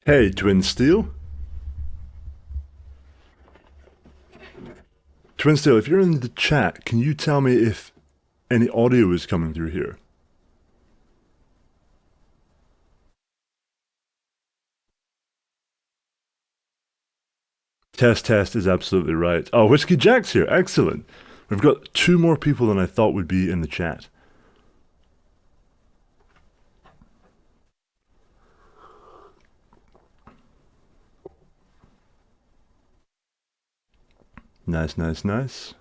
Hey, Twin Steel. Twin Steel, if you're in the chat, can you tell me if any audio is coming through here? Test test is absolutely right. Oh, Whiskey Jack's here. Excellent. We've got two more people than I thought would be in the chat. Nice, nice, nice.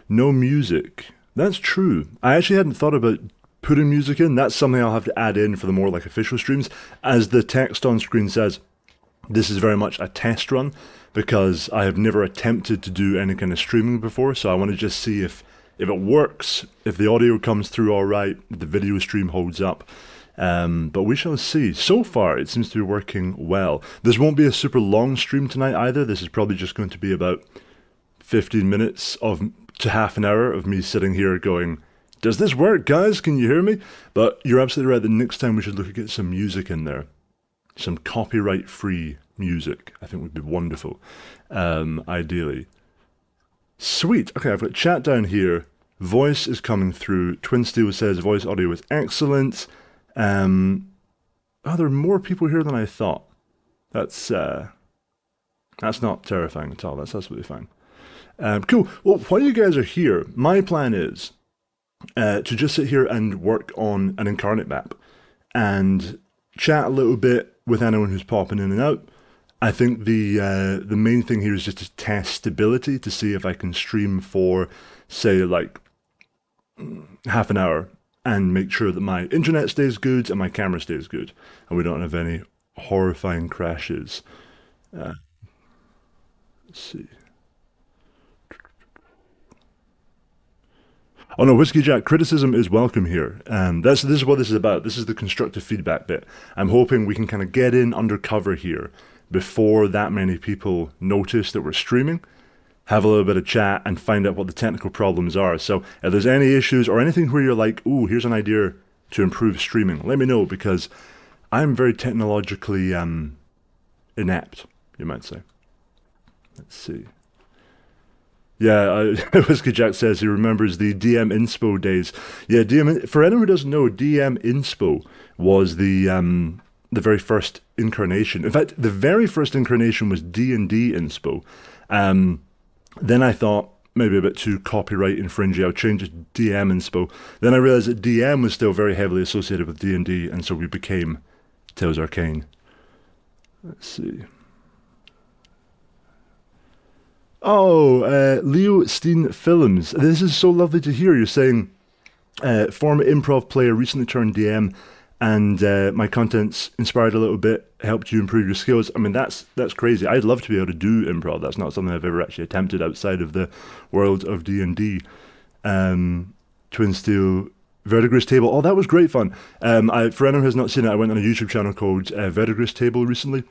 No music. That's true. I actually hadn't thought about putting music in. That's something I'll have to add in for the more like official streams. As the text on screen says, this is very much a test run because I have never attempted to do any kind of streaming before, so I want to just see if it works, if the audio comes through all right, if the video stream holds up. But we shall see. So far, it seems to be working well. This won't be a super long stream tonight either. This is probably just going to be about 15 minutes of to half an hour of me sitting here going, does this work, guys? Can you hear me? But you're absolutely right that next time we should look at getting some music in there. Some copyright-free music, I think would be wonderful, ideally. Sweet. Okay, I've got chat down here. Voice is coming through. Twin Steel says voice audio is excellent. Oh, there are more people here than I thought. That's not terrifying at all. That's absolutely fine. Cool. Well, while you guys are here, my plan is to just sit here and work on an incarnate map and chat a little bit with anyone who's popping in and out. I think the main thing here is just to test stability to see if I can stream for, say, like half an hour and make sure that my internet stays good and my camera stays good and we don't have any horrifying crashes. Let's see. Oh no, Whiskey Jack, criticism is welcome here. This is what this is about. This is the constructive feedback bit. I'm hoping we can kind of get in undercover here before that many people notice that we're streaming, have a little bit of chat, and find out what the technical problems are. So if there's any issues or anything where you're like, ooh, here's an idea to improve streaming, let me know because I'm very technologically inept, you might say. Let's see. Yeah, Whiskey Jack says he remembers the DM Inspo days. Yeah, DM. For anyone who doesn't know, DM Inspo was the very first incarnation. In fact, the very first incarnation was D&D Inspo. Then I thought maybe a bit too copyright infringing. I'll change it to DM Inspo. Then I realized that DM was still very heavily associated with D&D, and so we became Tales Arcane. Let's see. Oh, Leo Steen Films. This is so lovely to hear. You're saying former improv player recently turned DM, and my content's inspired a little bit, helped you improve your skills. I mean, that's crazy. I'd love to be able to do improv. That's not something I've ever actually attempted outside of the world of D&D. Twin Steel Verdigris Table. Oh, that was great fun. For anyone who has not seen it, I went on a YouTube channel called Verdigris Table recently,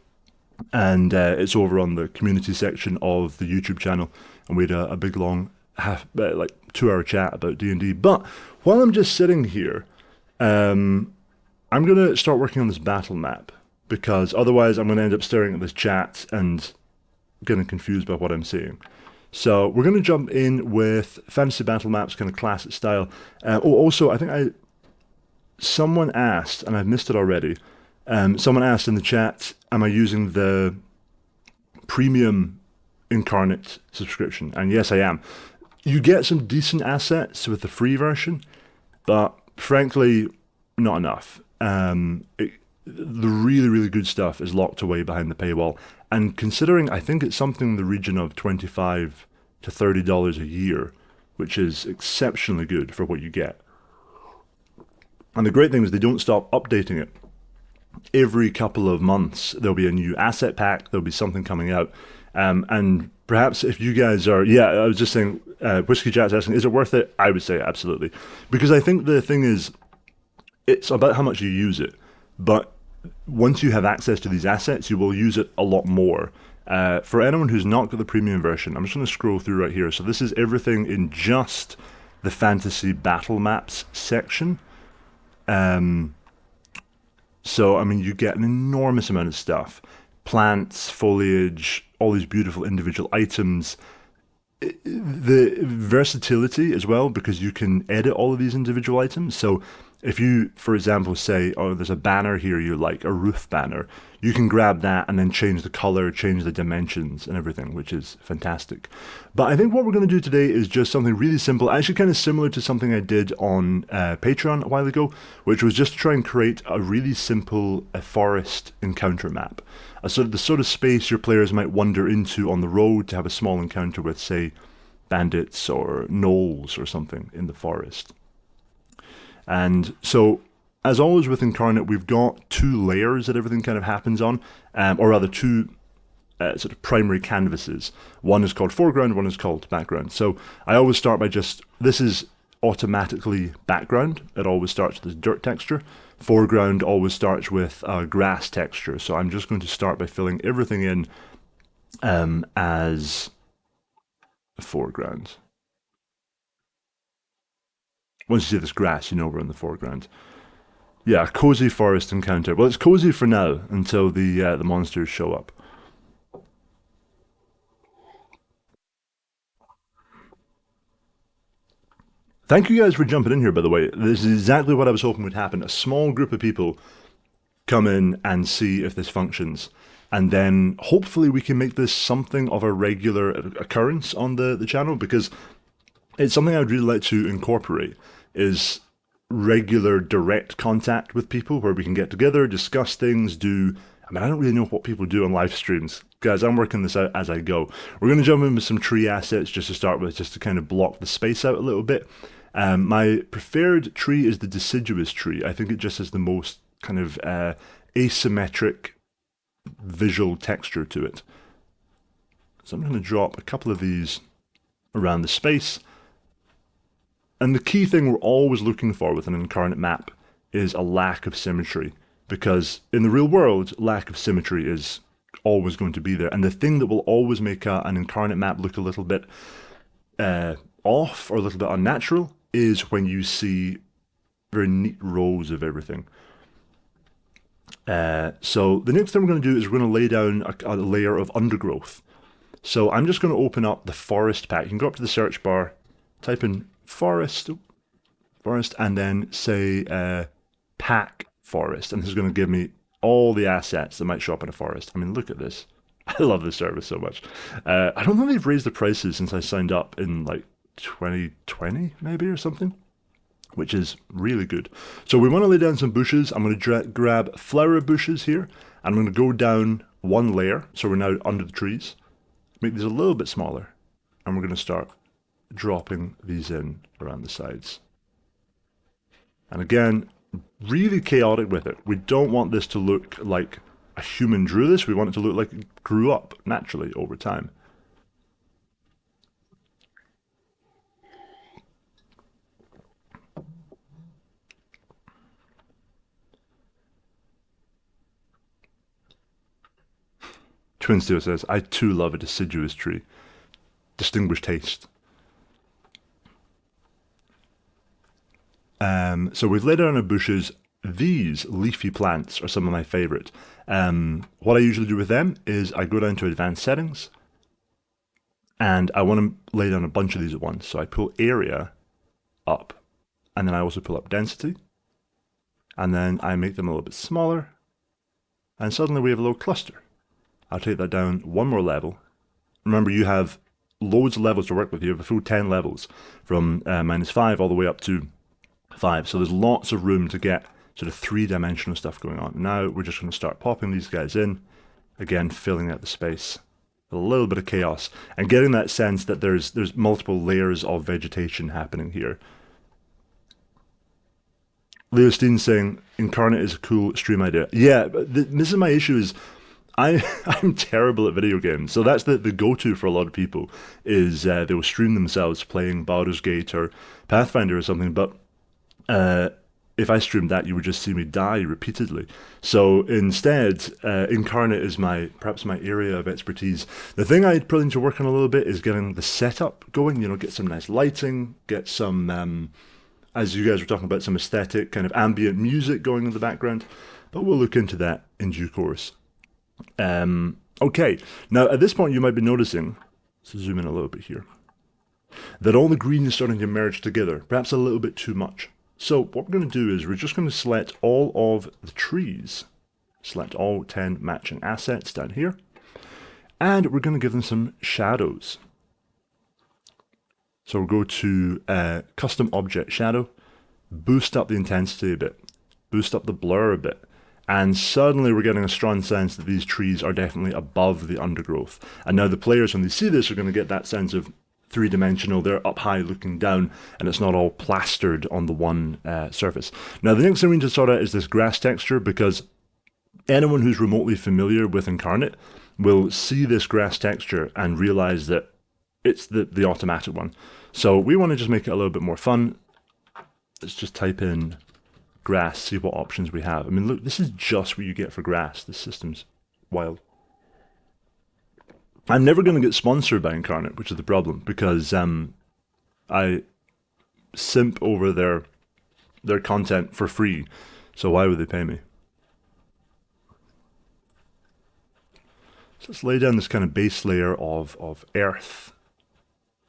and it's over on the community section of the YouTube channel. And we had a big long like 2 hour chat about D&D. But while I'm just sitting here, I'm gonna start working on this battle map because otherwise I'm gonna end up staring at this chat and getting confused by what I'm seeing. So we're gonna jump in with fantasy battle maps, kind of classic style. Also, I think someone asked, and I've missed it already. Someone asked in the chat, am I using the premium Inkarnate subscription? And yes, I am. You get some decent assets with the free version, but frankly, not enough. The really, really good stuff is locked away behind the paywall. And considering, I think it's something in the region of $25 to $30 a year, which is exceptionally good for what you get. And the great thing is they don't stop updating it. Every couple of months there'll be a new asset pack, there'll be something coming out. And perhaps if you guys are, yeah, I was just saying, Whiskey Jack's asking, is it worth it? I would say absolutely. Because I think the thing is, it's about how much you use it. But once you have access to these assets, you will use it a lot more. For anyone who's not got the premium version, I'm just going to scroll through right here. So this is everything in just the fantasy battle maps section. So, I mean, you get an enormous amount of stuff. plants, foliage, all these beautiful individual items, the versatility as well, because you can edit all of these individual items. So if you, for example, say, oh, there's a banner here you like, a roof banner, you can grab that and then change the color, change the dimensions and everything, which is fantastic. But I think what we're going to do today is just something really simple, actually kind of similar to something I did on Patreon a while ago, which was just to try and create a really simple forest encounter map. The sort of space your players might wander into on the road to have a small encounter with, say, bandits or gnolls or something in the forest. And so, as always with Inkarnate, we've got two layers that everything kind of happens on, or rather two sort of primary canvases. One is called foreground, one is called background. So I always start by this is automatically background. It always starts with dirt texture. Foreground always starts with grass texture. So I'm just going to start by filling everything in as a foreground. Once you see this grass, you know we're in the foreground. Yeah, cozy forest encounter. Well, it's cozy for now until the monsters show up. Thank you guys for jumping in here, by the way. This is exactly what I was hoping would happen. A small group of people come in and see if this functions. And then hopefully we can make this something of a regular occurrence on the channel, because it's something I'd really like to incorporate, is regular direct contact with people where we can get together, discuss things, I don't really know what people do on live streams. Guys, I'm working this out as I go. We're going to jump in with some tree assets just to start with, just to kind of block the space out a little bit. My preferred tree is the deciduous tree. I think it just has the most kind of asymmetric visual texture to it. So I'm going to drop a couple of these around the space. And the key thing we're always looking for with an incarnate map is a lack of symmetry, because in the real world, lack of symmetry is always going to be there. And the thing that will always make an incarnate map look a little bit off or a little bit unnatural is when you see very neat rows of everything. So the next thing we're going to do is we're going to lay down a layer of undergrowth. So I'm just going to open up the forest pack. You can go up to the search bar, type in forest, and then say pack forest, and this is going to give me all the assets that might show up in a forest. I mean, look at this. I love this service so much. I don't think they've raised the prices since I signed up in like 2020 maybe or something, which is really good. So we want to lay down some bushes. I'm going to grab flower bushes here, and I'm going to go down one layer, so we're now under the trees. Make these a little bit smaller, and we're going to start dropping these in around the sides. And again, really chaotic with it. We don't want this to look like a human drew this. We want it to look like it grew up naturally over time. Twin Steel says, I too love a deciduous tree. Distinguished taste. So we've laid down our bushes. These leafy plants are some of my favorite. What I usually do with them is I go down to advanced settings, and I want to lay down a bunch of these at once. So I pull area up, and then I also pull up density, and then I make them a little bit smaller, and suddenly we have a little cluster. I'll take that down one more level. Remember, you have loads of levels to work with. You have a full 10 levels from -5 all the way up to 5. So there's lots of room to get sort of three-dimensional stuff going on. Now we're just going to start popping these guys in, again filling out the space. A little bit of chaos, and getting that sense that there's multiple layers of vegetation happening here. Leo Steen saying, Incarnate is a cool stream idea. Yeah, but this is my issue is, I'm terrible at video games, so that's the go-to for a lot of people, is they will stream themselves playing Baldur's Gate or Pathfinder or something, but if I streamed that, you would just see me die repeatedly. So instead, Incarnate is perhaps my area of expertise. The thing I'd probably need to work on a little bit is getting the setup going, get some nice lighting, get some, as you guys were talking about, some aesthetic kind of ambient music going in the background, but we'll look into that in due course. Okay, now at this point you might be noticing, let's zoom in a little bit here, that all the green is starting to merge together, perhaps a little bit too much. So what we're going to do is we're just going to select all of the trees, select all 10 matching assets down here, and we're going to give them some shadows. So we'll go to Custom Object Shadow, boost up the intensity a bit, boost up the blur a bit, and suddenly we're getting a strong sense that these trees are definitely above the undergrowth. And now the players, when they see this, are going to get that sense of three-dimensional, they're up high looking down, and it's not all plastered on the one surface. Now the next thing we need to sort out is this grass texture, because anyone who's remotely familiar with Inkarnate will see this grass texture and realize that it's the automatic one. So we want to just make it a little bit more fun. Let's just type in grass, see what options we have. I mean, look, this is just what you get for grass. This system's wild. I'm never going to get sponsored by Inkarnate, which is the problem, because I simp over their content for free. So why would they pay me? So let's lay down this kind of base layer of earth.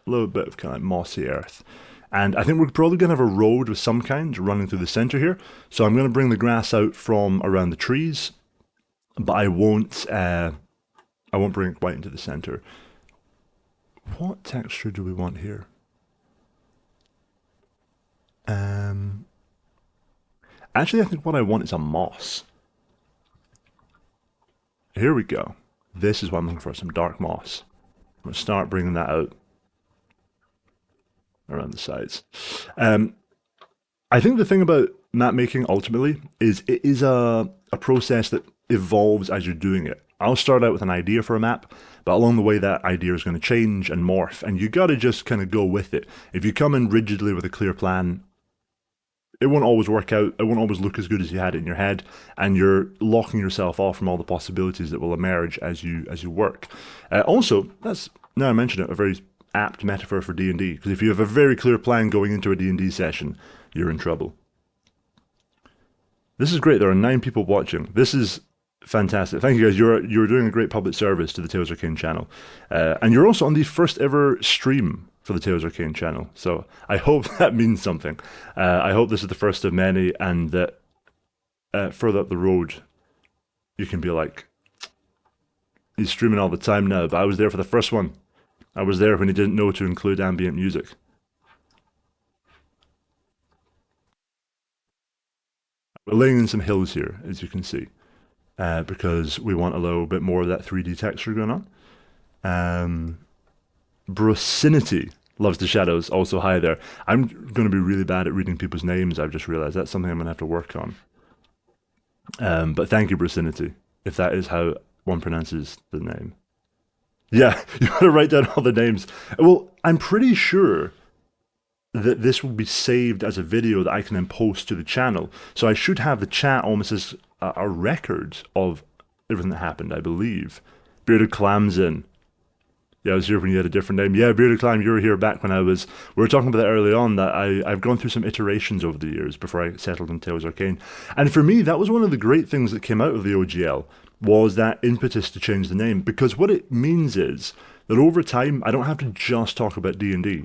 A little bit of kind of mossy earth. And I think we're probably going to have a road of some kind running through the center here. So I'm going to bring the grass out from around the trees, but I won't bring it quite into the center. What texture do we want here? Actually, I think what I want is a moss. Here we go. This is what I'm looking for, some dark moss. I'm going to start bringing that out around the sides. I think the thing about map making ultimately is it is a process that evolves as you're doing it. I'll start out with an idea for a map, but along the way that idea is going to change and morph, and you got to just kind of go with it. If you come in rigidly with a clear plan, it won't always work out, it won't always look as good as you had it in your head, and you're locking yourself off from all the possibilities that will emerge as you work. Also, that's, now I mention it, a very apt metaphor for D&D, because if you have a very clear plan going into a D&D session, you're in trouble. This is great, there are 9 people watching. This is fantastic. Thank you guys, you're doing a great public service to the Tales Arcane channel. And you're also on the first ever stream for the Tales Arcane channel, so I hope that means something. I hope this is the first of many, and that further up the road you can be like, he's streaming all the time now, but I was there for the first one. I was there when he didn't know to include ambient music. We're laying in some hills here, as you can see, because we want a little bit more of that 3D texture going on. Brocinity loves the shadows, also hi there. I'm going to be really bad at reading people's names, I've just realized. That's something I'm going to have to work on. But thank you, Brocinity, if that is how one pronounces the name. Yeah, you gotta write down all the names. Well, I'm pretty sure that this will be saved as a video that I can then post to the channel. So I should have the chat almost as a record of everything that happened, I believe. Bearded Clam's in. Yeah, I was here when you had a different name. Yeah, Bearded Clam, you were here back when we were talking about that early on, that I've gone through some iterations over the years before I settled on Tales Arcane. And for me, that was one of the great things that came out of the OGL, was that impetus to change the name, because what it means is that over time I don't have to just talk about D&D.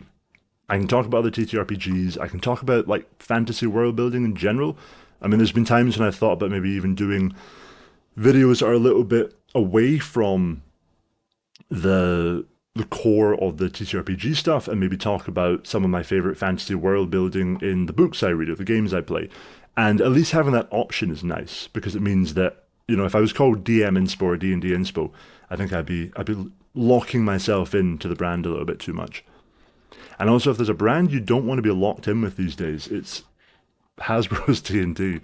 I can talk about other TTRPGs, I can talk about like fantasy world building in general. I mean, there's been times when I've thought about maybe even doing videos that are a little bit away from the core of the TTRPG stuff, and maybe talk about some of my favorite fantasy world building in the books I read or the games I play. And at least having that option is nice, because it means that, you know, if I was called DM Inspo or D&D Inspo, I think I'd be locking myself into the brand a little bit too much. And also, if there's a brand you don't want to be locked in with these days, it's Hasbro's D&D,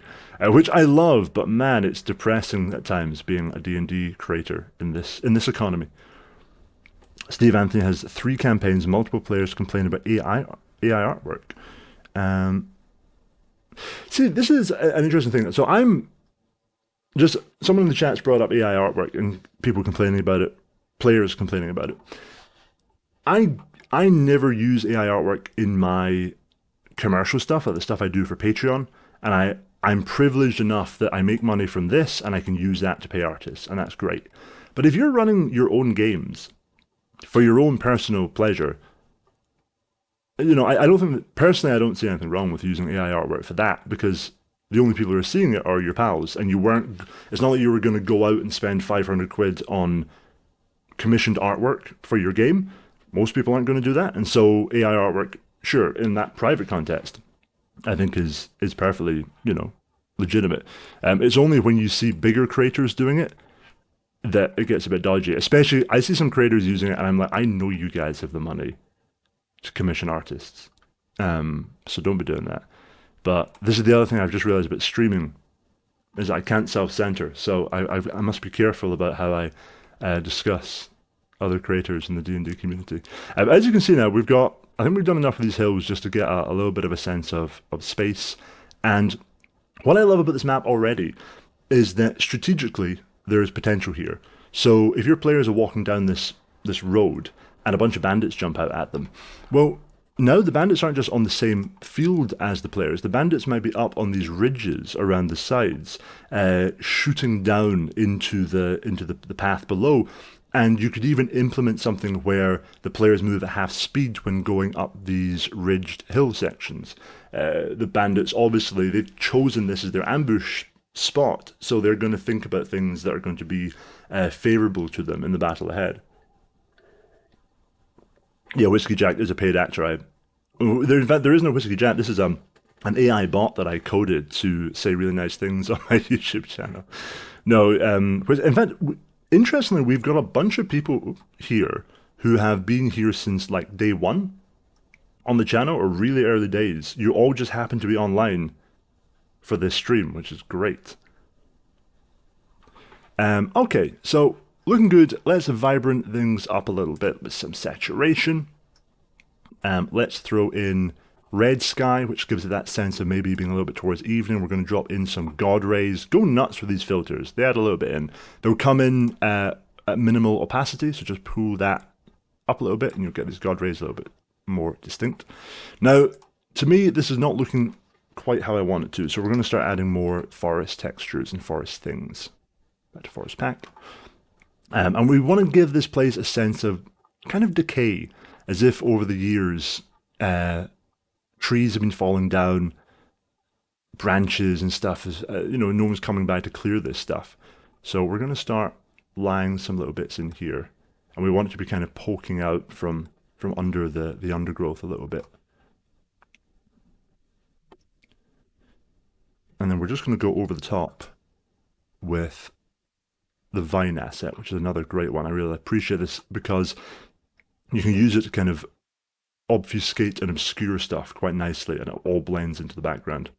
which I love, but man, it's depressing at times being a D&D creator in this economy. Steve Anthony has 3 campaigns, multiple players complain about AI artwork. See, this is an interesting thing. So someone in the chat's brought up AI artwork and people complaining about it, players complaining about it. I never use AI artwork in my commercial stuff, like the stuff I do for Patreon. and I'm privileged enough that I make money from this and I can use that to pay artists, and that's great. But if you're running your own games for your own personal pleasure, I don't think personally I don't see anything wrong with using AI artwork for that because the only people who are seeing it are your pals, and you weren't. It's not like you were going to go out and spend 500 quid on commissioned artwork for your game. Most people aren't going to do that, and so AI artwork, sure, in that private context, I think is perfectly legitimate. It's only when you see bigger creators doing it that it gets a bit dodgy. Especially, I see some creators using it, and I'm like, I know you guys have the money to commission artists, so don't be doing that. But this is the other thing I've just realized about streaming is I can't self-censor, so I must be careful about how I discuss other creators in the D&D community. As you can see now, I think we've done enough of these hills just to get a little bit of a sense of space. And what I love about this map already is that strategically there is potential here. So if your players are walking down this road and a bunch of bandits jump out at them, well, now the bandits aren't just on the same field as the players. The bandits might be up on these ridges around the sides, shooting down into the path below. And you could even implement something where the players move at half speed when going up these ridged hill sections. The bandits, obviously, they've chosen this as their ambush spot, so they're going to think about things that are going to be favourable to them in the battle ahead. Yeah, Whiskey Jack is a paid actor. In fact, there is no Whiskey Jack. This is an AI bot that I coded to say really nice things on my YouTube channel. No, in fact, interestingly, we've got a bunch of people here who have been here since like day one on the channel or really early days. You all just happen to be online for this stream, which is great. Okay, so looking good. Let's vibrant things up a little bit with some saturation. Let's throw in red sky, which gives it that sense of maybe being a little bit towards evening. We're going to drop in some god rays. Go nuts with these filters. They add a little bit in. They'll come in at minimal opacity, so just pull that up a little bit and you'll get these god rays a little bit more distinct. Now, to me, this is not looking quite how I want it to, so we're going to start adding more forest textures and forest things. Back to forest pack. And we want to give this place a sense of kind of decay, as if over the years trees have been falling down, branches and stuff. No one's coming by to clear this stuff. So we're going to start laying some little bits in here, and we want it to be kind of poking out from under the undergrowth a little bit. And then we're just going to go over the top with the vine asset, which is another great one. I really appreciate this because you can use it to kind of obfuscate and obscure stuff quite nicely, and it all blends into the background.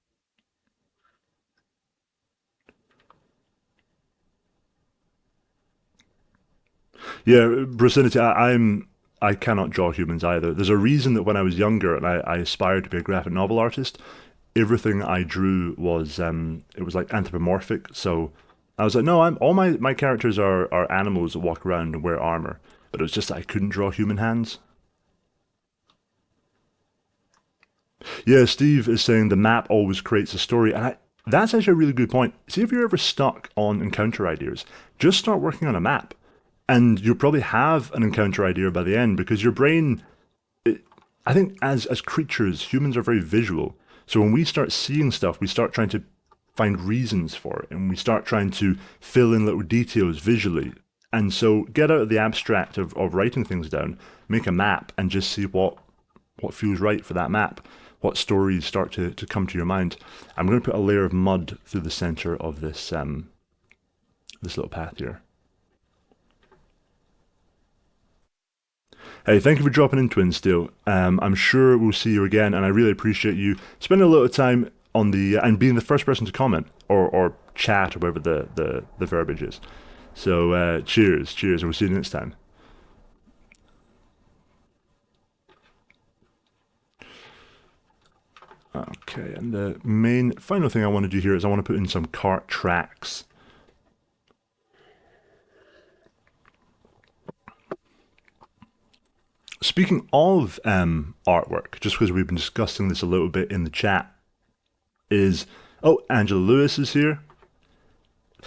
Yeah, Brucinity, I cannot draw humans either. There's a reason that when I was younger and I aspired to be a graphic novel artist, everything I drew was it was like anthropomorphic. So I was like, no, all my characters are animals that walk around and wear armor. But it was just that I couldn't draw human hands. Yeah, Steve is saying the map always creates a story, and that's actually a really good point. See if you're ever stuck on encounter ideas, just start working on a map, and you'll probably have an encounter idea by the end because your brain. I think as creatures, humans are very visual. So when we start seeing stuff, we start trying to find reasons for it, and we start trying to fill in little details visually. And so get out of the abstract of writing things down, make a map, and just see what feels right for that map, what stories start to come to your mind. I'm going to put a layer of mud through the center of this this little path here. Hey, thank you for dropping in, Twin Steel. I'm sure we'll see you again, and I really appreciate you spending a little time on the and being the first person to comment or chat or whatever the verbiage is. So cheers, and we'll see you next time. Okay, and the main final thing I want to do here is I want to put in some cart tracks. Speaking of artwork, just because we've been discussing this a little bit in the chat, is Oh, Angela Lewis is here.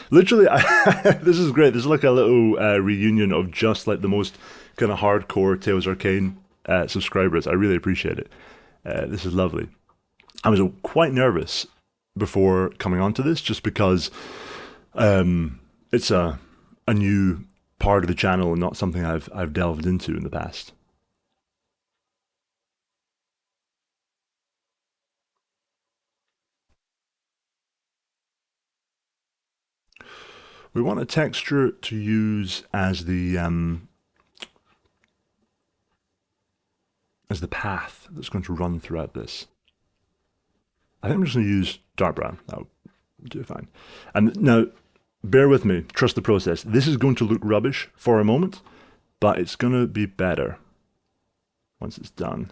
Literally, this is great. This is like a little reunion of just like the most kind of hardcore Tales Arcane subscribers. I really appreciate it. This is lovely. I was quite nervous before coming onto this, just because it's a new part of the channel and not something I've delved into in the past. We want a texture to use as the path that's going to run throughout this. I think I'm just going to use dark brown. That'll do fine. And now, bear with me. Trust the process. This is going to look rubbish for a moment, but it's going to be better once it's done.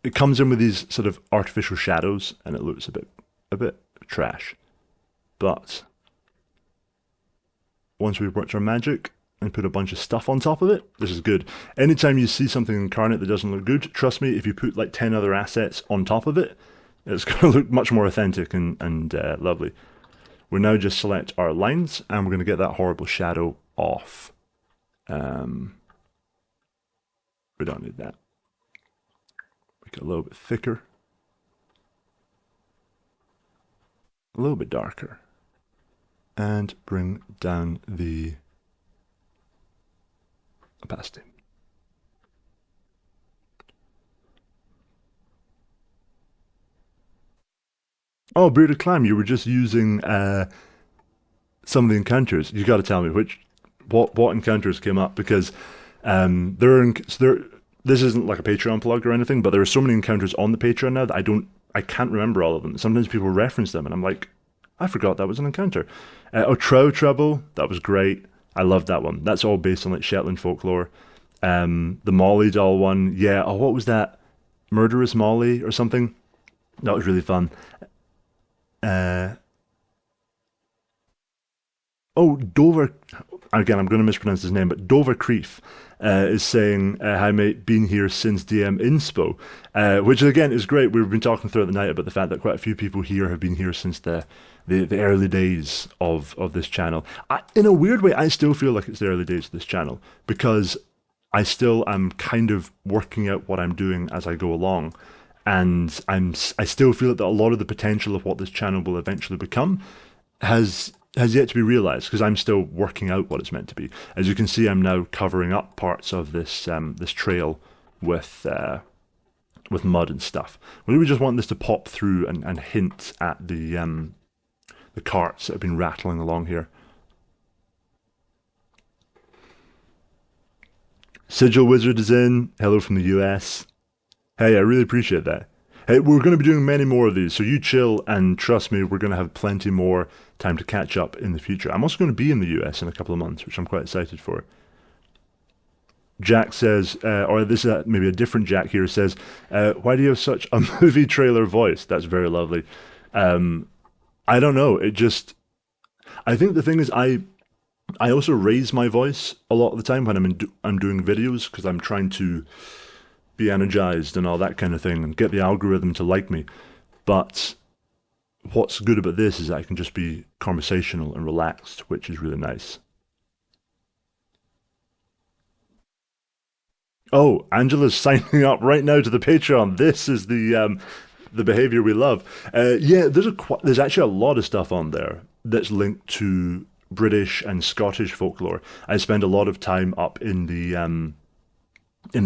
It comes in with these sort of artificial shadows, and it looks a bit trash. But once we've worked our magic and put a bunch of stuff on top of it, this is good. Anytime you see something incarnate that doesn't look good, trust me, if you put like 10 other assets on top of it, it's going to look much more authentic and lovely. We now just select our lines, and we're going to get that horrible shadow off. We don't need that. Make it a little bit thicker, a little bit darker, and bring down the opacity. Oh, Bearded Clam, you were just using some of the encounters. You got to tell me what encounters came up, because there are so there. This isn't like a Patreon plug or anything, but there are so many encounters on the Patreon now that I can't remember all of them. Sometimes people reference them, and I'm like, I forgot that was an encounter. Trow Trouble, that was great. I loved that one. That's all based on like Shetland folklore. The Molly doll one, yeah. Oh, what was that? Murderous Molly or something? That was really fun. Uh, Oh, Dover. Again, I'm going to mispronounce his name, but Dover Creef is saying, "Hi mate, been here since DM Inspo," which again is great. We've been talking throughout the night about the fact that quite a few people here have been here since the early days of this channel. In a weird way, I still feel like it's the early days of this channel, because I still am kind of working out what I'm doing as I go along, and I still feel that a lot of the potential of what this channel will eventually become has yet to be realized, because I'm still working out what it's meant to be. As you can see, I'm now covering up parts of this trail with mud and stuff. We just want this to pop through and hint at the carts that have been rattling along here. Sigil Wizard is in. Hello from the US. Hey, I really appreciate that. Hey, we're going to be doing many more of these, so you chill and trust me, we're going to have plenty more time to catch up in the future. I'm also going to be in the US in a couple of months, which I'm quite excited for. Jack says, or this is maybe a different Jack here, says, why do you have such a movie trailer voice? That's very lovely. I don't know. I think the thing is, I also raise my voice a lot of the time when I'm doing videos, because I'm trying to be energized and all that kind of thing and get the algorithm to like me. But what's good about this is that I can just be conversational and relaxed, which is really nice. Oh, Angela's signing up right now to the Patreon. This is the behavior we love. Yeah, there's actually a lot of stuff on there that's linked to British and Scottish folklore. I spend a lot of time up in the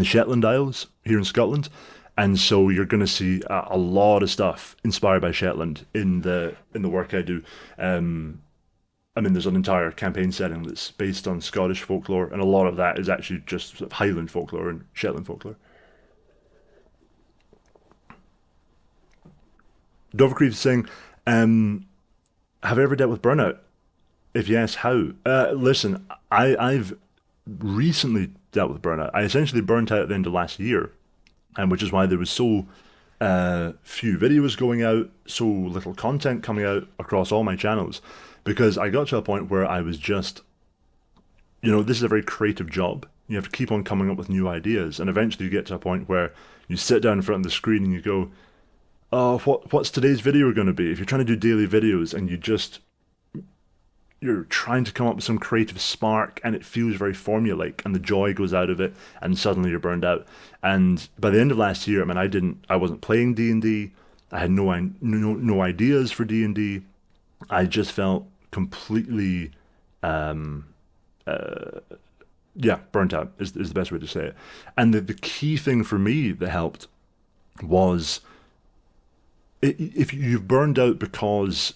Shetland Isles here in Scotland, and so you're going to see a lot of stuff inspired by Shetland in the work I do. I mean, there's an entire campaign setting that's based on Scottish folklore, and a lot of that is actually just sort of Highland folklore and Shetland folklore. Dovercreef is saying, "Have you ever dealt with burnout? If yes, how?" Listen, I've recently dealt with burnout. I essentially burnt out at the end of last year, and which is why there was so few videos going out, so little content coming out across all my channels, because I got to a point where I was just this is a very creative job. You have to keep on coming up with new ideas, and eventually you get to a point where you sit down in front of the screen and you go, "Oh, what's today's video going to be?" If you're trying to do daily videos and you're trying to come up with some creative spark and it feels very formulaic and the joy goes out of it and suddenly you're burned out. And by the end of last year, I mean, I wasn't playing D&D. I had no ideas for D&D. I just felt completely, um, yeah, burnt out is the best way to say it. And the key thing for me that helped was if you've burned out because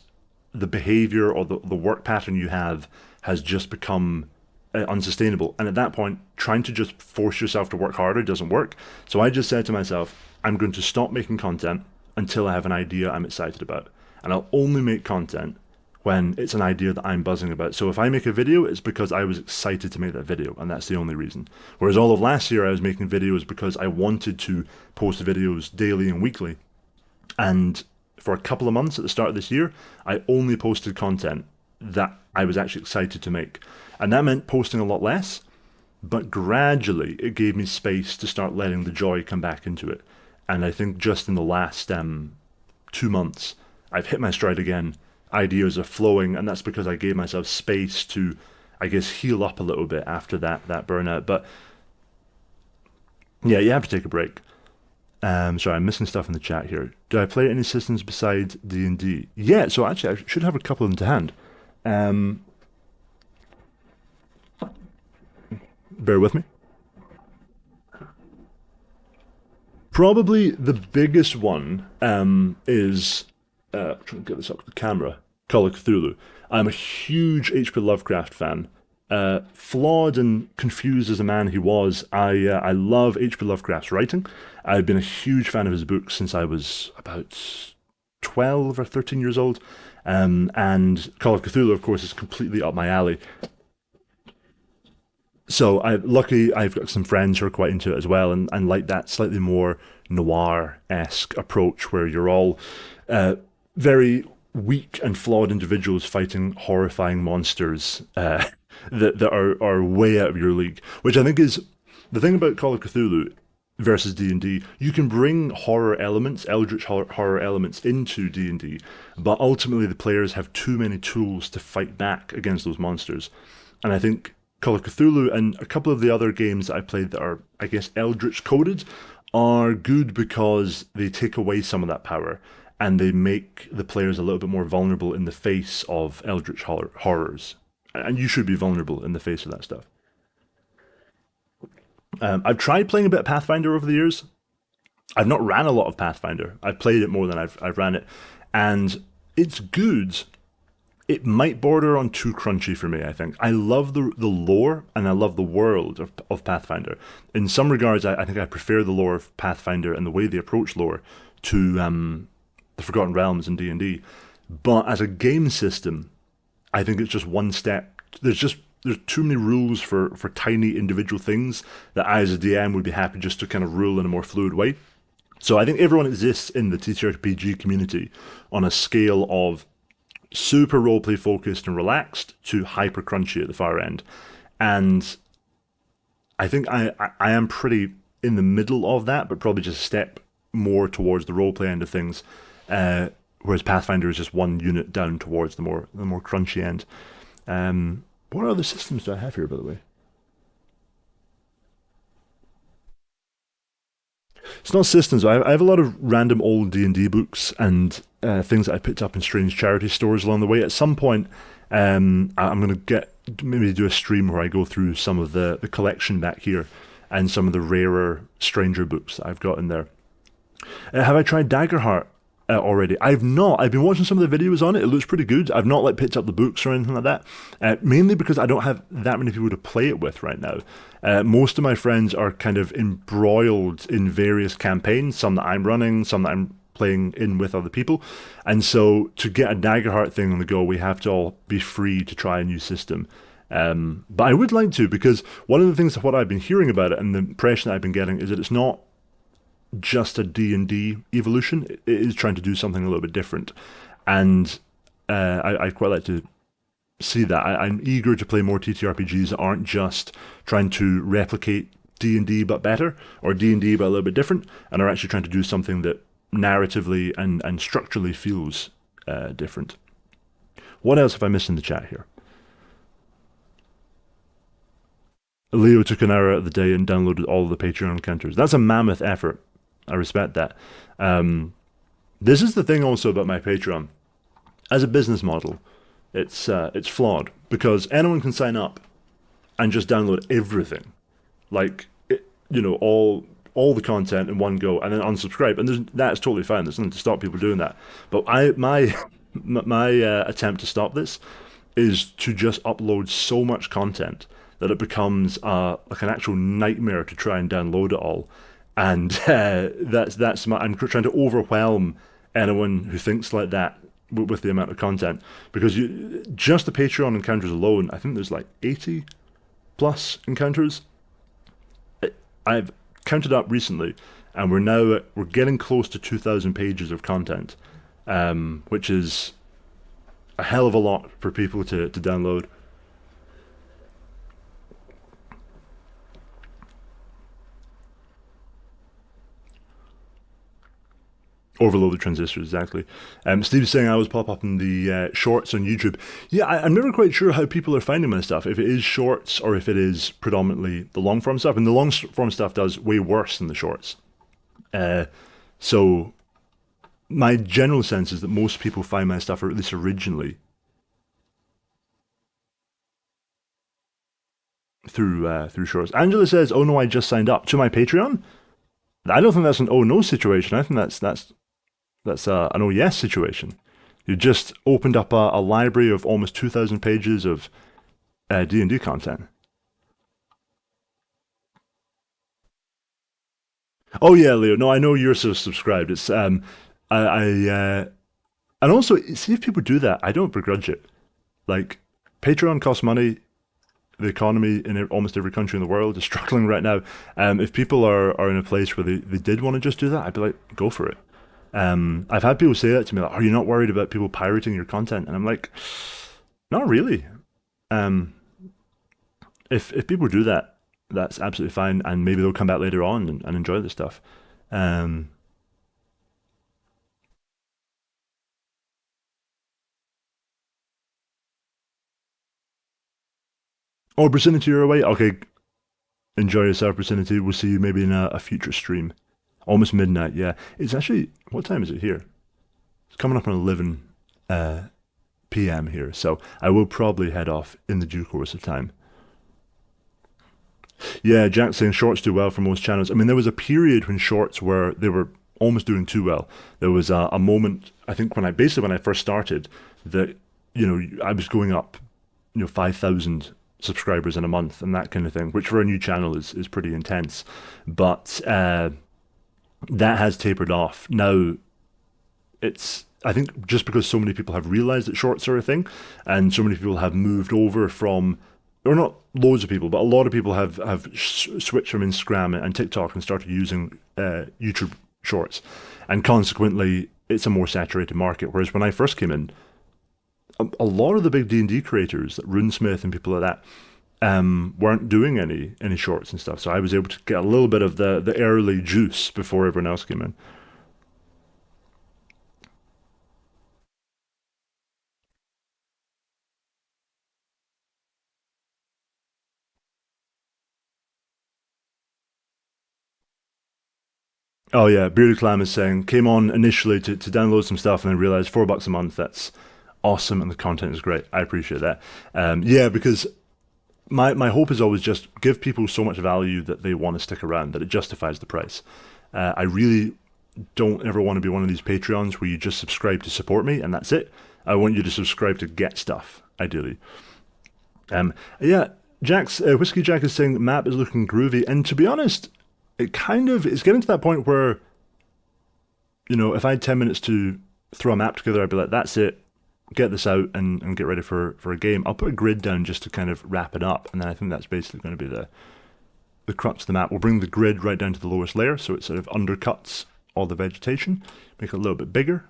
the behavior or the work pattern you have has just become unsustainable. And at that point, trying to just force yourself to work harder doesn't work. So I just said to myself, I'm going to stop making content until I have an idea I'm excited about. And I'll only make content when it's an idea that I'm buzzing about. So if I make a video, it's because I was excited to make that video, and that's the only reason. Whereas all of last year, I was making videos because I wanted to post videos daily and weekly. And for a couple of months at the start of this year, I only posted content that I was actually excited to make. And that meant posting a lot less, but gradually it gave me space to start letting the joy come back into it. And I think just in the last 2 months, I've hit my stride again. Ideas are flowing, and that's because I gave myself space to, I guess, heal up a little bit after that burnout. But yeah, you have to take a break. Sorry, I'm missing stuff in the chat here. Do I play any systems besides D&D? Yeah, so actually I should have a couple of them to hand. Um, Bear with me. Probably the biggest one is trying to get this up with the camera. Call of Cthulhu. I'm a huge H.P. Lovecraft fan. Flawed and confused as a man he was, I love H.P. Lovecraft's writing. I've been a huge fan of his books since I was about 12 or 13 years old. And Call of Cthulhu, of course, is completely up my alley. So luckily I've got some friends who are quite into it as well, and like that slightly more noir-esque approach where you're all very weak and flawed individuals fighting horrifying monsters that are way out of your league. Which I think is the thing about Call of Cthulhu versus D&D. You can bring horror elements, eldritch horror elements into D&D, but ultimately the players have too many tools to fight back against those monsters. And I think Call of Cthulhu and a couple of the other games that I played that are, I guess, eldritch coded are good because they take away some of that power and they make the players a little bit more vulnerable in the face of eldritch horrors. And you should be vulnerable in the face of that stuff. I've tried playing a bit of Pathfinder over the years. I've not ran a lot of Pathfinder. I've played it more than I've ran it. And it's good. It might border on too crunchy for me, I think. I love the lore and I love the world of Pathfinder. In some regards, I think I prefer the lore of Pathfinder and the way they approach lore to the Forgotten Realms and D&D. But as a game system, I think it's just one step. There's too many rules for tiny individual things that I as a DM would be happy just to kind of rule in a more fluid way. So I think everyone exists in the TTRPG community on a scale of super roleplay focused and relaxed to hyper crunchy at the far end. And I think I am pretty in the middle of that, but probably just a step more towards the roleplay end of things. Whereas Pathfinder is just one unit down towards the more crunchy end. What other systems do I have here, by the way? It's not systems. I have a lot of random old D&D books and things that I picked up in strange charity stores along the way. At some point, I'm going to maybe do a stream where I go through some of the collection back here and some of the rarer, stranger books that I've got in there. Have I tried Daggerheart already? I've not. I've been watching some of the videos on it. It looks pretty good. I've not like picked up the books or anything like that. Mainly because I don't have that many people to play it with right now. Most of my friends are kind of embroiled in various campaigns. Some that I'm running, some that I'm playing in with other people. And so to get a Daggerheart thing on the go, we have to all be free to try a new system. But I would like to, because one of the things of what I've been hearing about it and the impression that I've been getting is that it's not just a D&D evolution. It is trying to do something a little bit different. And I'd quite like to see that. I'm eager to play more TTRPGs that aren't just trying to replicate D&D but better, or D&D but a little bit different, and are actually trying to do something that narratively and structurally feels different. What else have I missed in the chat here? Leo took an hour out of the day and downloaded all of the Patreon encounters. That's a mammoth effort. I respect that. This is the thing also about my Patreon. As a business model, it's flawed because anyone can sign up and just download everything, like all the content in one go, and then unsubscribe, and that's totally fine. There's nothing to stop people doing that. But my attempt to stop this is to just upload so much content that it becomes like an actual nightmare to try and download it all, and I'm trying to overwhelm anyone who thinks like that with the amount of content, because just the Patreon encounters alone, I think there's like 80 plus encounters. I've counted up recently, and we're getting close to 2,000 pages of content, which is a hell of a lot for people to download. Overloaded transistors, exactly. Steve's saying I always pop up in the shorts on YouTube. Yeah, I'm never quite sure how people are finding my stuff, if it is shorts or if it is predominantly the long form stuff. And the long form stuff does way worse than the shorts. So my general sense is that most people find my stuff, or at least originally, through shorts. Angela says, "Oh no, I just signed up to my Patreon." I don't think that's an oh no situation. I think that's an oh yes situation. You just opened up a library of almost 2,000 pages of D&D content. Oh yeah, Leo. No, I know you're so subscribed. It's and also see if people do that. I don't begrudge it. Like Patreon costs money. The economy in almost every country in the world is struggling right now. If people are in a place where they did want to just do that, I'd be like, go for it. I've had people say that to me, like, "Are you not worried about people pirating your content?" And I'm like, "Not really. Um, if people do that, that's absolutely fine, and maybe they'll come back later on and enjoy the stuff." Um, oh, Vicinity, you're away. Okay, enjoy yourself, Vicinity. We'll see you maybe in a future stream. Almost midnight. Yeah, it's actually what time is it here? It's coming up on 11 p.m. here, so I will probably head off in the due course of time. Yeah, Jack's saying shorts do well for most channels. I mean, there was a period when shorts they were almost doing too well. There was a moment, I think, when I first started, that I was going up, 5,000 subscribers in a month and that kind of thing, which for a new channel is pretty intense. But that has tapered off. Now it's I think just because so many people have realized that shorts are a thing, and so many people have moved over from, or not loads of people, but a lot of people have switched from Instagram and TikTok and started using YouTube Shorts, and consequently, it's a more saturated market. Whereas when I first came in, a lot of the big D&D creators, like RuneSmith and people like that, weren't doing any shorts and stuff. So I was able to get a little bit of the early juice before everyone else came in. Oh yeah, Bearded Clam is saying came on initially to download some stuff and then realized $4 a month. That's awesome, and the content is great. I appreciate that. Yeah, because my hope is always just give people so much value that they want to stick around, that it justifies the price. I really don't ever want to be one of these Patreons where you just subscribe to support me and that's it. I want you to subscribe to get stuff, ideally. Yeah, Whiskey Jack is saying the map is looking groovy, and to be honest, it's getting to that point where if I had 10 minutes to throw a map together, I'd be like, that's it, get this out and get ready for a game. I'll put a grid down just to kind of wrap it up, and then I think that's basically going to be the crux of the map. We'll bring the grid right down to the lowest layer, so it sort of undercuts all the vegetation, make it a little bit bigger,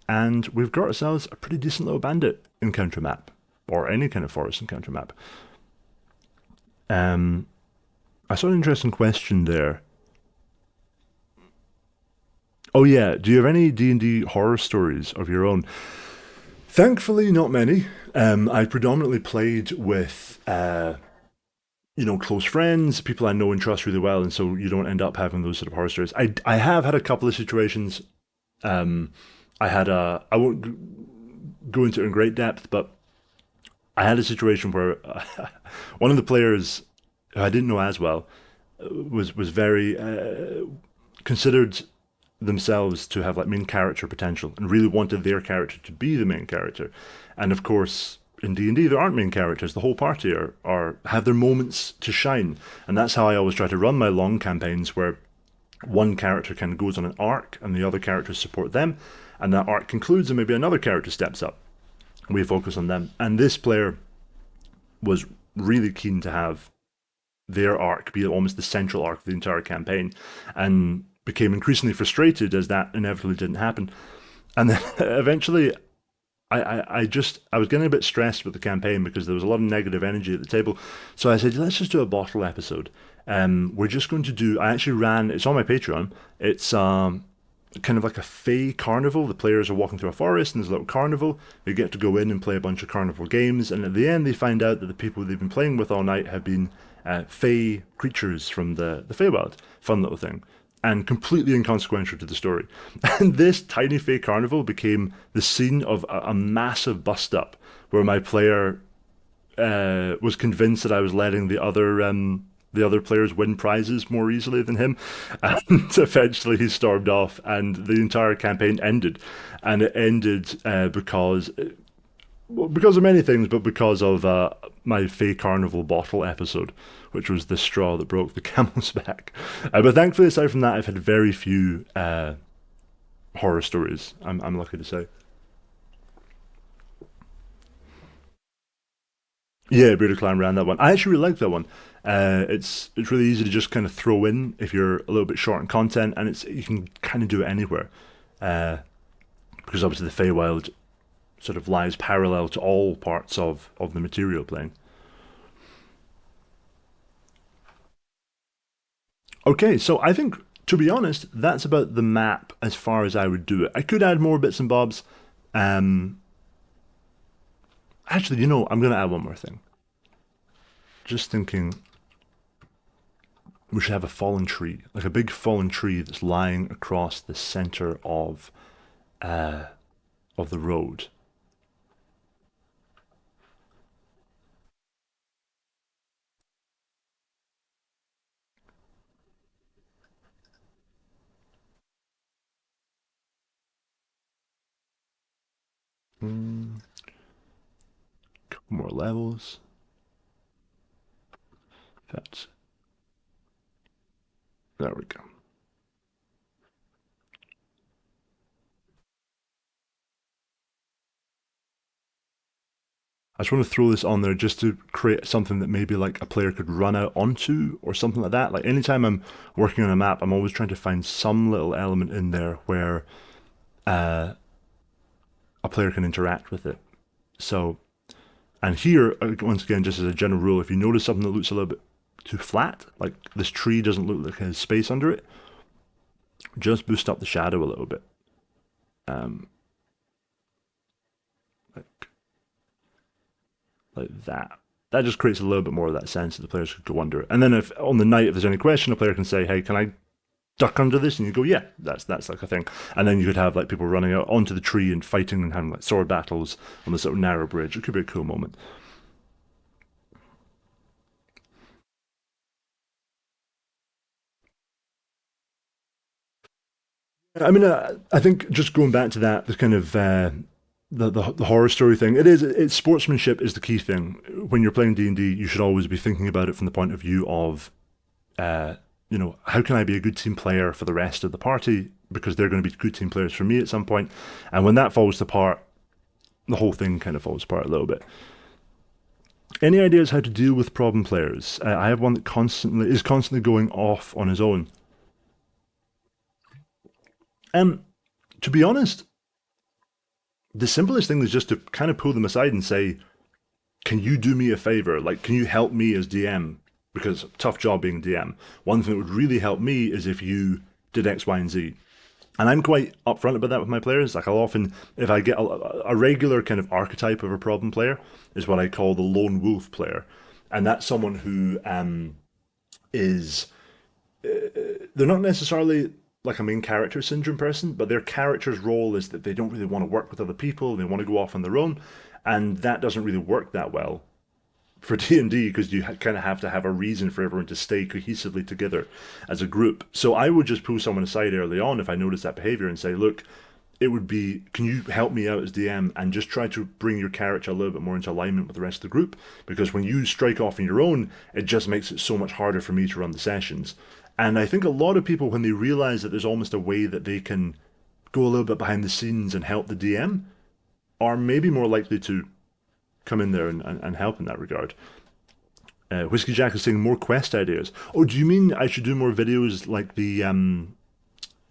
and we've got ourselves a pretty decent little bandit encounter map. or any kind of forest encounter map. Um, I saw an interesting question there. Oh yeah, do you have any D&D horror stories of your own? Thankfully, not many. I predominantly played with close friends, people I know and trust really well, and so you don't end up having those sort of horror stories. I have had a couple of situations. Um, I won't go into it in great depth, but I had a situation where one of the players who I didn't know as well was very considered themselves to have like main character potential and really wanted their character to be the main character. And of course, in D&D there aren't main characters. The whole party are have their moments to shine. And that's how I always try to run my long campaigns, where one character kind of goes on an arc and the other characters support them, and that arc concludes and maybe another character steps up. We focus on them. And this player was really keen to have their arc be almost the central arc of the entire campaign, and became increasingly frustrated as that inevitably didn't happen. And then eventually, I was getting a bit stressed with the campaign because there was a lot of negative energy at the table. So I said, let's just do a bottle episode. We're just going to do. I actually ran. It's on my Patreon. It's kind of like a fey carnival. The players are walking through a forest and there's a little carnival. They get to go in and play a bunch of carnival games, and at the end they find out that the people they've been playing with all night have been fey creatures from the Feywild. Fun little thing. And completely inconsequential to the story. And this tiny fey carnival became the scene of a massive bust up where my player was convinced that I was letting the other players win prizes more easily than him, and eventually he stormed off, and the entire campaign ended, and it ended because of many things, but because of my Fey Carnival bottle episode, which was the straw that broke the camel's back. But thankfully, aside from that, I've had very few horror stories. I'm lucky to say. Yeah, Bearded Clan ran that one. I actually really like that one. It's really easy to just kind of throw in if you're a little bit short on content, and it's you can kind of do it anywhere. Uh, because obviously the Feywild sort of lies parallel to all parts of the material plane. Okay, so I think, to be honest, that's about the map as far as I would do it. I could add more bits and bobs. Um, Actually, I'm going to add one more thing. Just thinking, we should have a fallen tree, like a big fallen tree that's lying across the center uh, of the road. Mm, couple more levels. That's There we go. I just want to throw this on there just to create something that maybe like a player could run out onto or something like that. Like anytime I'm working on a map, I'm always trying to find some little element in there where uh, a player can interact with it. So, and here, once again, just as a general rule, if you notice something that looks a little bit too flat, like this tree doesn't look like it has space under it, just boost up the shadow a little bit. Um, like, like that. That just creates a little bit more of that sense that the players could go under it. And then if on the night, if there's any question, a player can say, "Hey, can I duck under this?" And you go, "Yeah, that's like a thing." And then you could have like people running out onto the tree and fighting and having like sword battles on this sort of narrow bridge. It could be a cool moment. I mean, I think just going back to that, the kind of the horror story thing. It's sportsmanship is the key thing when you're playing D&D. You should always be thinking about it from the point of view of uh, how can I be a good team player for the rest of the party, because they're going to be good team players for me at some point. And when that falls apart, the whole thing kind of falls apart a little bit. Any ideas how to deal with problem players? I have one that constantly going off on his own. Um, to be honest, the simplest thing is just to kind of pull them aside and say, can you do me a favor? Like, can you help me as DM? Because tough job being DM. One thing that would really help me is if you did X, Y, and Z. And I'm quite upfront about that with my players. Like I'll often, if I get a regular kind of archetype of a problem player, is what I call the lone wolf player, and that's someone who is they're not necessarily like a main character syndrome person, but their character's role is that they don't really want to work with other people. They want to go off on their own, and that doesn't really work that well for D&D because you kind of have to have a reason for everyone to stay cohesively together as a group. So I would just pull someone aside early on if I notice that behavior and say, look, it would be, can you help me out as DM and just try to bring your character a little bit more into alignment with the rest of the group? Because when you strike off on your own, it just makes it so much harder for me to run the sessions. And I think a lot of people, when they realize that there's almost a way that they can go a little bit behind the scenes and help the DM, are maybe more likely to come in there and help in that regard. Whiskey Jack is saying more quest ideas. Oh, do you mean I should do more videos like the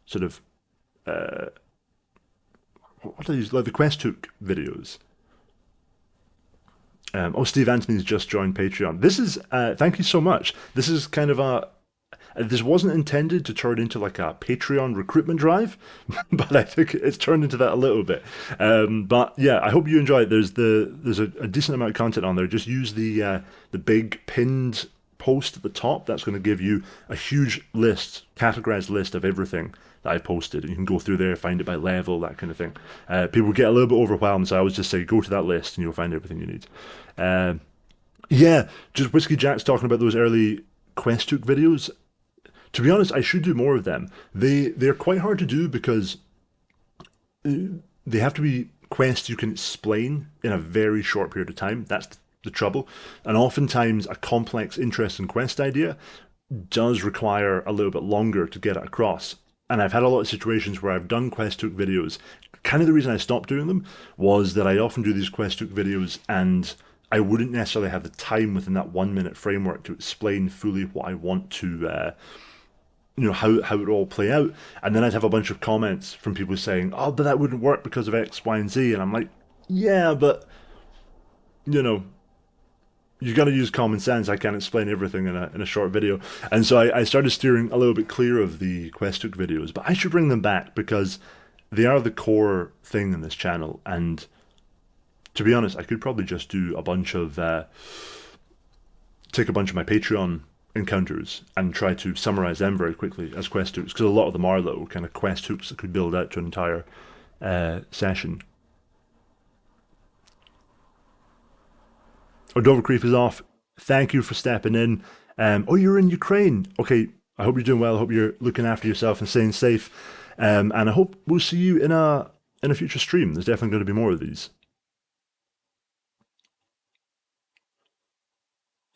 sort of what are these, like the quest hook videos? Oh, Steve Anthony's just joined Patreon. This is thank you so much. This is kind of a this wasn't intended to turn into like a Patreon recruitment drive, but I think it's turned into that a little bit. But yeah, I hope you enjoy it. There's a decent amount of content on there. Just use the big pinned post at the top. That's going to give you a huge list, categorized list of everything that I posted. And you can go through there, find it by level, that kind of thing. People get a little bit overwhelmed, so I always just say go to that list and you'll find everything you need. Yeah, just Whiskey Jack's talking about those early quest hook videos. To be honest, I should do more of them. They're quite hard to do because they have to be quests you can explain in a very short period of time. That's the trouble. And oftentimes, a complex, interesting quest idea does require a little bit longer to get it across. And I've had a lot of situations where I've done quest hook videos. Kind of the reason I stopped doing them was that I often do these quest hook videos and I wouldn't necessarily have the time within that 1 minute framework to explain fully what I want to how it would all play out. And then I'd have a bunch of comments from people saying, oh, but that wouldn't work because of X, Y, and Z. And I'm like, yeah, but, you know, you got to use common sense. I can't explain everything in a short video. And so I started steering a little bit clear of the quest hook videos. But I should bring them back because they are the core thing in this channel. And to be honest, I could probably just do a bunch of, take a bunch of my Patreon encounters and try to summarize them very quickly as quest hooks, because a lot of them are little kind of quest hooks that could build out to an entire session. Oh, Dover Creef is off. Thank you for stepping in. Oh, you're in Ukraine. Okay, I hope you're doing well. I hope you're looking after yourself and staying safe. And I hope we'll see you in a future stream. There's definitely going to be more of these.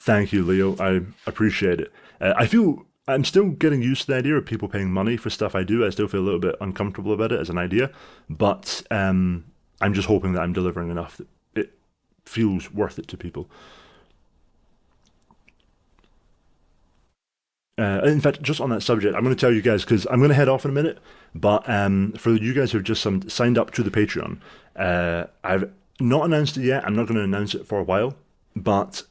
Thank you, Leo. I appreciate it. I feel I'm still getting used to the idea of people paying money for stuff I do. I still feel a little bit uncomfortable about it as an idea, but I'm just hoping that I'm delivering enough that it feels worth it to people. In fact, just on that subject, I'm going to tell you guys because I'm going to head off in a minute. But for you guys who've just signed up to the Patreon, I've not announced it yet. I'm not going to announce it for a while, but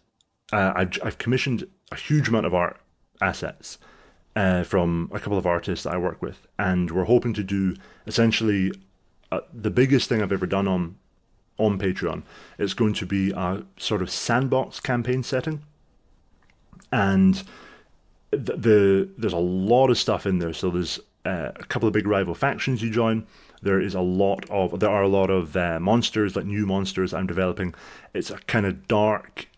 I've commissioned a huge amount of art assets from a couple of artists that I work with, and we're hoping to do essentially the biggest thing I've ever done on Patreon. It's going to be a sort of sandbox campaign setting, and there's a lot of stuff in there. So there's a couple of big rival factions you join. There are a lot of monsters, like new monsters I'm developing. It's a kind of dark,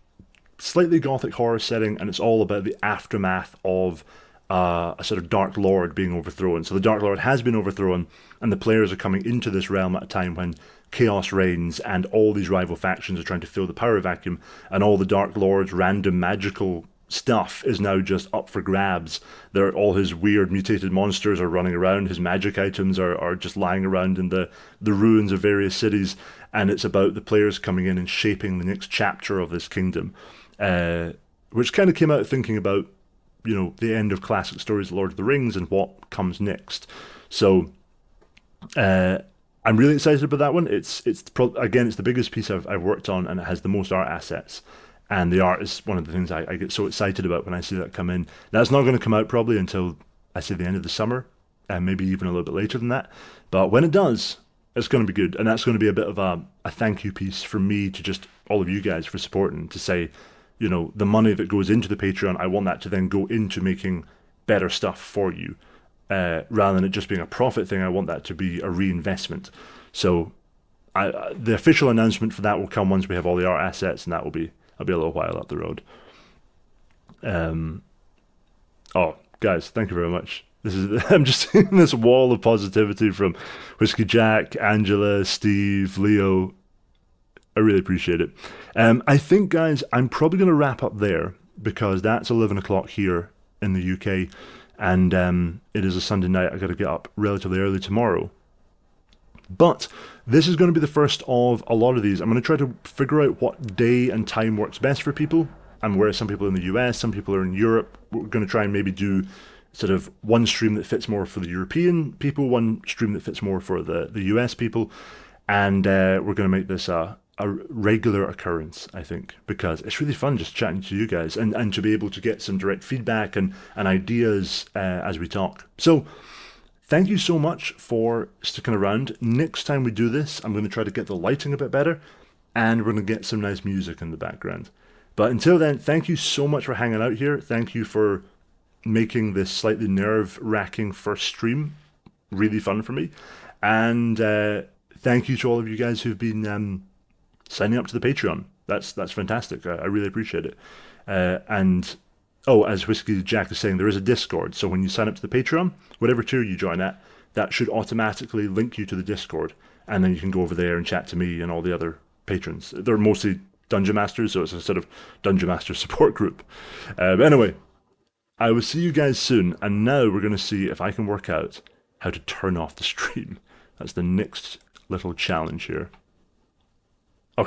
slightly gothic horror setting, and it's all about the aftermath of a sort of Dark Lord being overthrown. So the Dark Lord has been overthrown, and the players are coming into this realm at a time when chaos reigns, and all these rival factions are trying to fill the power vacuum, and all the Dark Lord's random magical stuff is now just up for grabs. All his weird mutated monsters are running around. His magic items are just lying around in the ruins of various cities, and it's about the players coming in and shaping the next chapter of this kingdom, which kind of came out thinking about the end of classic stories, Lord of the Rings, and what comes next. So I'm really excited about that one. Again, it's the biggest piece I've worked on, and it has the most art assets. And the art is one of the things I get so excited about when I see that come in. That's not going to come out probably until I say the end of the summer, and maybe even a little bit later than that. But when it does, it's going to be good, and that's going to be a bit of a thank you piece from me to just all of you guys for supporting. To say, the money that goes into the Patreon, I want that to then go into making better stuff for you, rather than it just being a profit thing. I want that to be a reinvestment. The official announcement for that will come once we have all the art assets, and that'll be a little while up the road. Um, oh, guys, thank you very much. I'm just seeing this wall of positivity from Whiskey Jack, Angela, Steve, Leo. I really appreciate it. I think, guys, I'm probably going to wrap up there because that's 11 o'clock here in the UK, and it is a Sunday night. I got to get up relatively early tomorrow. But this is going to be the first of a lot of these. I'm going to try to figure out what day and time works best for people. I'm aware some people are in the US, some people are in Europe. We're going to try and maybe do sort of one stream that fits more for the European people, one stream that fits more for the US people, and we're going to make this a regular occurrence, I think, because it's really fun just chatting to you guys and to be able to get some direct feedback and ideas as we talk. So, thank you so much for sticking around. Next time we do this, I'm going to try to get the lighting a bit better, and we're going to get some nice music in the background. But until then, thank you so much for hanging out here. Thank you for making this slightly nerve-wracking first stream really fun for me. And thank you to all of you guys who've been signing up to the Patreon. That's fantastic. I really appreciate it. And oh, as Whiskey Jack is saying, there is a Discord. So when you sign up to the Patreon, whatever tier you join at, that should automatically link you to the Discord. And then you can go over there and chat to me and all the other patrons. They're mostly Dungeon Masters, so it's a sort of Dungeon Master support group. But anyway, I will see you guys soon. And now we're going to see if I can work out how to turn off the stream. That's the next little challenge here.